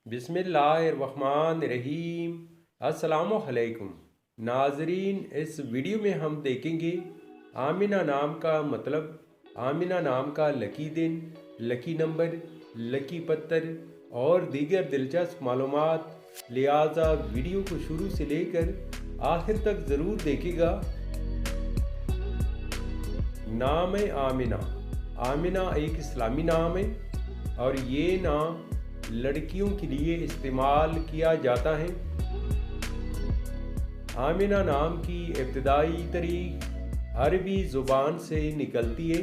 बिस्मिल्लाहिर्रहमानिर्रहीम। अस्सलामुअलैकुम नाजरीन, इस वीडियो में हम देखेंगे आमिना नाम का मतलब, आमिना नाम का लकी दिन, लकी नंबर, लकी पत्थर और दीगर दिलचस्प मालूमात। लिहाजा वीडियो को शुरू से लेकर आखिर तक ज़रूर देखिएगा। नाम आमिना। आमिना एक इस्लामी नाम है और ये नाम लड़कियों के लिए इस्तेमाल किया जाता है। आमिना नाम की इब्तिदाई तारीख अरबी ज़ुबान से निकलती है।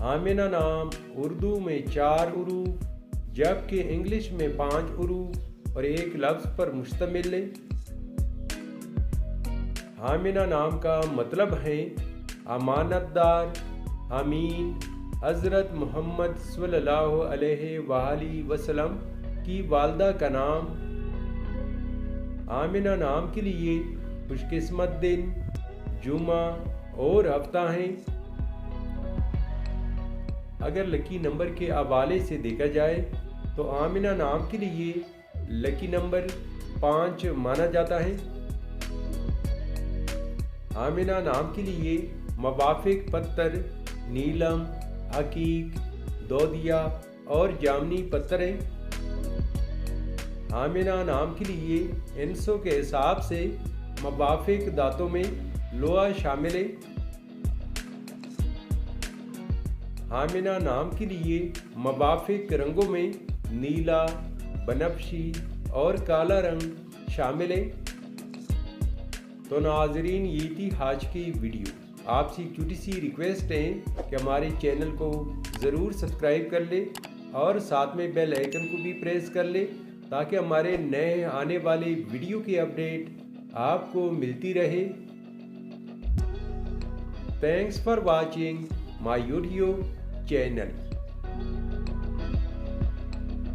आमिना नाम उर्दू में 4 उरूफ जबकि इंग्लिश में 5 उरूफ और एक लफ्ज़ पर मुश्तमिल है। आमिना नाम का मतलब है अमानतदार, अमीन। हज़रत मोहम्मद सल्लल्लाहु अलैहि वसल्लम की वालदा का नाम। आमिना नाम के लिए खुशकिस्मत दिन जुमा और हफ्ता है। अगर लकी नंबर के हवाले से देखा जाए तो आमिना नाम के लिए लकी नंबर 5 माना जाता है। आमिना नाम के लिए मुवाफिक पत्थर नीलम, हकीक, दोदिया और जामनी पत्थर हैं। आमिना नाम के लिए इंसों के हिसाब से मुवाफिक दांतों में लोहा शामिल है। आमिना नाम के लिए मुवाफिक रंगों में नीला, बनफशी और काला रंग शामिल है। तो नाजरीन, ये थी आज की वीडियो। आपसे एक छोटी सी रिक्वेस्ट है कि हमारे चैनल को ज़रूर सब्सक्राइब कर ले और साथ में बेल आइकन को भी प्रेस कर ले ताकि हमारे नए आने वाले वीडियो की अपडेट आपको मिलती रहे। Thanks for watching my YouTube channel.